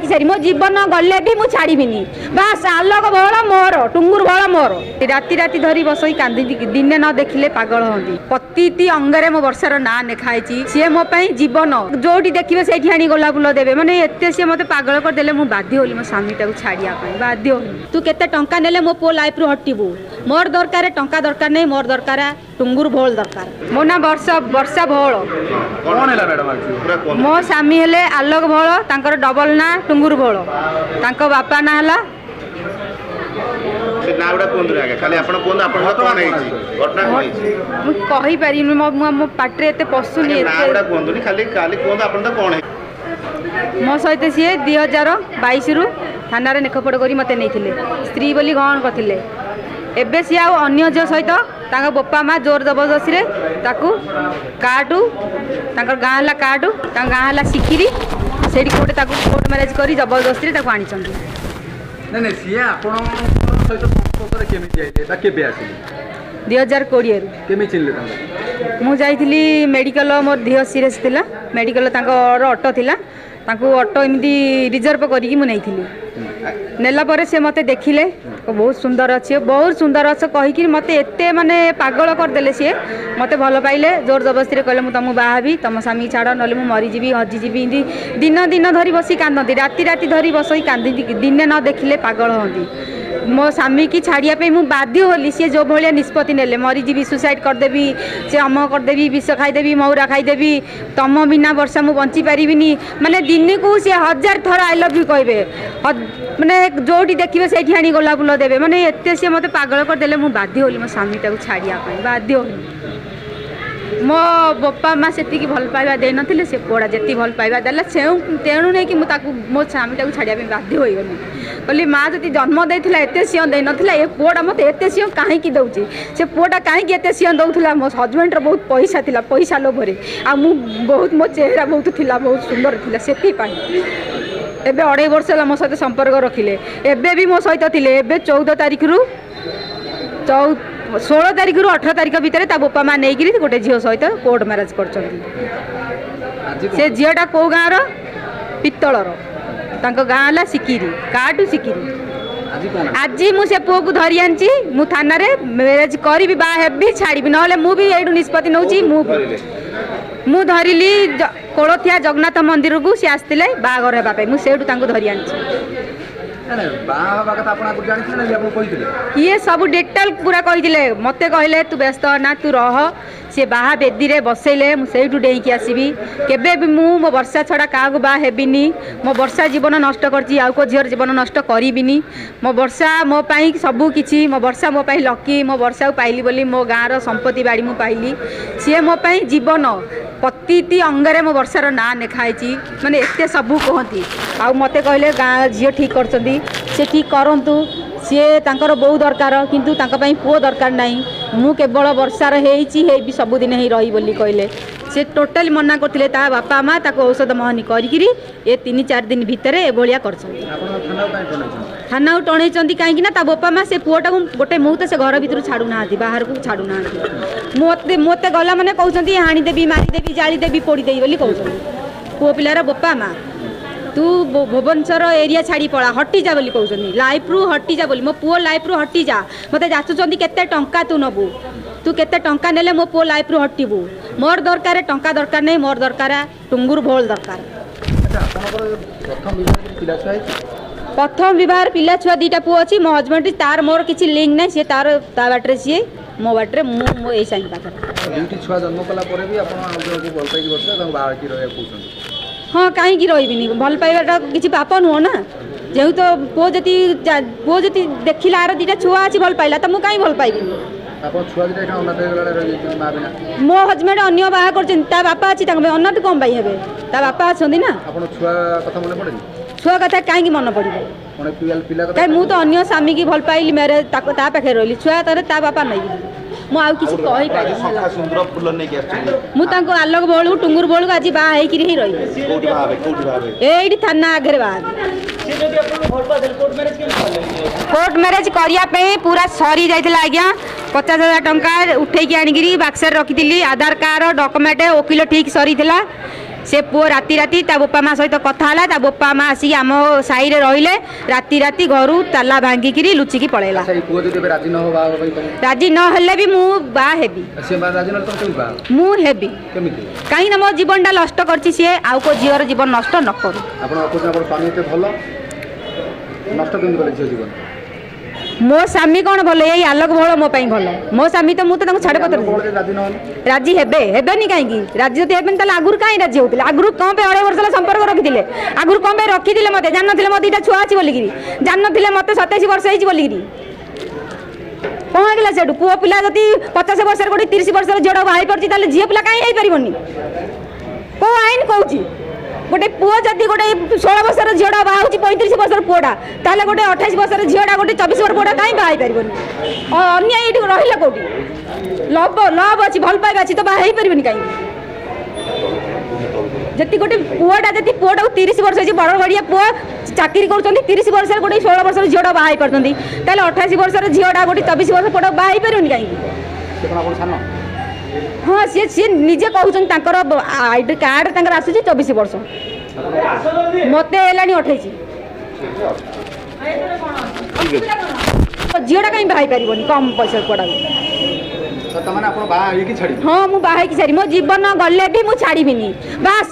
सारी मो जीवन गले भी मुझे छाड़बी बास आलोक बहल मोर टुंगुर बहल मोर राति राति धरी बसई कांदी दिने न देखिले पागल हंती प्रति अंगरे मो वर्षार ना लिखाई सी मो जीवन जो देखिए से आनी गोला फुल देवे मैंने एत सी मत पागल करदे मुझे बाध्य होली मो स्वामी टाक छाड़िया बाध्य होली तू केते टंका नेले मो पो लाइफ रु हटिबू मोर दरकार टंका दरकार नहीं मोर दरकार टुंगुर भोल दरकार मो ना वर्षा वर्षा भोल मो स्वामी हेले आलोक भोल तांकर डबल ना टुंगुर भोल तांको बापा ना हला कही पारि मो पाटे एत पशुनी मो सहित सी 2022 रु थाना नेखपड़ कर मत नहीं स्त्री बोली ग्रहण करते एबे सी अन्य झील सहित बोपा माँ जोर जबरदस्ती काटू गाँ है काटू गाँ है सिकिरी से कोर्ट मैरेज कर जबरदस्ती आनी 2020 मु जाइली मेडिकल मोर देह सीरीयस थिला मेडिकल ऑटो थिला ऑटो एमती रिजर्व करी नेला पर से मते देखिले बहुत सुंदर अच्छे कहीकि मत एत माने पागल करदे सी मत भल पाइले जोर जबरदस्ती कहले मुझे तुम बाहाबी तुम स्वामी छाड़ ना मरीजी हजिजी दिन दिन धरी बस कांदती राति राति धरी बस कांदी दिने न देखिले पागल हंती मो स्वामी की छाड़िया मुझे बाध्य होली सी जो भाया निष्पत्ति नेले मरीजी सुसाइड करदेवी से अम करदेवी विष खाईदेवी मऊरा खाईदेवी तुम बिना वर्षा मुझे बंची पारिनी माने दिन को सी 1000 थर आई लव यू कहे माने जो देखिए से आनी गोला फुल देवे माने एत सी मत पागल करदे मुझे बाध्य होली मो स्वामी टाक छाड़िया बाध्य होली मो बापा माँ से भल पाइबा दे नथिले से पुआ जी भल पाइबा देला तेणु नहीं कि मो स्वामी टाक छाड़िया बाध्य होगली कहली माँ जी जन्म देता एत सिंह दे ना ये पुआटा मत एत सिंह कहीं दौची से पुआटा कहीं एत सिंह दौला मो हजबैंड बहुत पैसा थिला पैसा लोभरे आ बहुत मो चेहरा बहुत थिला बहुत सुंदर थिला से एबे 2.5 वर्ष है मो सहित संपर्क रखिले एबे भी मो सहित थिले एबे 14 तारीख रु 16 तारीख रु 18 तारीख भितर ता बोपा माँ नहीं गोटे झील सहित कोर्ट मैरेज कर से झीलटा कौ गाँव पित्तलर गाँ है सिकिरी काटू सिकिरी आज मुझे पुओ को धरी आनी मु थाना मैरेज करी बाहेबी छाड़ी ना मुझे निष्पत्ति नौ मु धरली कोलथिया जगन्नाथ मंदिर को सी आसते बाघर होगापी मुझे धरी आनी ये सब डिटेल पूरा कही मत कहले तू व्यस्त ना तू रह सी बाहा बेदी रे बसैले मुझे डेईकी आसबि केबे भी मो वर्षा छड़ा क्या बाहा हेबिनी मो वर्षा जीवन नष्ट करची आउ को झीर जीवन नष्ट करिबिनी मो वर्षा मो पाई सबू किछि मो वर्षा मो पाई लकी मो वर्षा पाइली बोली मो गाँव संपत्ति बाड़ी मु पाइली सी मो पाई जीवन प्रति अंगरे मो वर्षार ना लिखाई माने एते सबू कहती आउ मते कहले गाँ झील ठीक कर से ठीक करंतु सी तांकर बहु दरकार किंतु तांका पई पुओ दरकार नहीं मु केवल वर्षार भी सबुदिन ही रही बोली कहले से टोटाली मना करते बापा माँ ताको औषध महनी करी ए 3-4 दिन भितर एभलिया कर थाना टणई कहीं बापा माँ से पुओटा गोटे मुहूर्त से घर भर छाड़ू ना बाहर को छाड़ू ना मत मत गला मैंने कहते हाणीदेवी मारिदेवी जालीदेवी पोड़ीदेवी बोली कहते पुओ पिलार बापा माँ तू भुवनेश्वर एरिया छाड़ी पड़ा हटी जा बोली कहते लाइफ रु हटी जा बोली मो पुओ लाइफ रु हटी जा मत जाचुंट केते टंका तू नबू तू केते टंका नेले मो पुओ लाइफ रु हटिबू मोर दरकार टंका दरकार नहीं मोर दरकार टुंगुर भोल दरकार प्रथम विवाह पिला छुआ 2टा पुओ अच्छी मो हजबैंड तार मोर किसी लिंक नहीं सी तार ता बाटे सी मो बाटे मो ए साइन पाखे छुआ जन्म कला पर भी हाँ कहीं रही भल पाइबाटा किसी पाप नुह ना जेहतु पुओ जी देखला आर 2टा छुआ अच्छी भल पाइला तो मुझे कहीं भल पाइबी मो हजबैंड अन्य बाहा कर बापा अच्छी अनाथ कम पाई हे बापा अच्छा ना छुआ कथा कहीं मन पड़ो कहीं मुझे तो अन्य स्वामी की भल पाइली मैरेज पाखे रही छुआ ता बापा नहीं मुझे मुझे आलोक बोलू टुंगुर बोलू आज बाहर रही थाना आगे कोर्ट मैरेज करने पूरा सरी जाइए आज्ञा 50,000 टंका उठे आनिकी बाक्सर रखी आधार कार्ड डॉक्यूमेंट वकिल ठीक सरी से पुओ राति राति ता बोपा माँ सहित कथा है ता बोपा माँ आसिक आम साई रहिले राति राति घर ताला भांगिक लुचिकी पलैला राजी नहेले भी मु बा हेबी मु हेबी कहीं मो जीवनटा नष्ट कर सी आउ को झीवर जीवन नष्ट न करू मो स्वामी कौन भल यही आलोक भल मो भल मो स्वामी तो मुझे छाड़े पत्र राजी हेबे हेबेनी कहीं राजी जब हेबे आगुरी कहीं राजी होते आगुरी कौन पे 2.5 वर्ष संपर्क रखी आगुरी कौन पे रखी मत जान ना मत 2 छुआ अच्छी बोलिकी जान ना मत 27 वर्ष होती बोलिकी कौन है से पुओ पिला जब 50 वर्ष गोटे 30 वर्ष झील बाहर पड़ी झील पिला कहीं पारन कौ आईन कौच गोटे पुओ जदि गोटे 16 वर्ष झील बाहर 35 वर्ष पुओटा ताले गोटे 28 वर्ष झील गोटे 24 वर्ष पुओटा कहीं बाहर पारन अन्य ये रही कौटी लव लव अच्छी भल पाइबा अच्छी तो बाहर पारन कहीं जति गोटे पुओटा जब पुओटा 30 वर्ष अच्छी बड़ बड़िया पुओ चाकरी कर 30 वर्ष गोटे 16 वर्ष झील बाहर पार्टी 28 वर्ष झीलटा गोटे 24 वर्ष पुओटा बाहर पारन कहीं हाँ सी निजे कहते आईडी कार्ड आसूँ 24 वर्ष मत है 28 झीलटा कहीं बाहर पारन कम पैसा पड़ा हाँ मुझे बाहर छाड़ी मो जीवन गले भी मुझे छाड़बी बास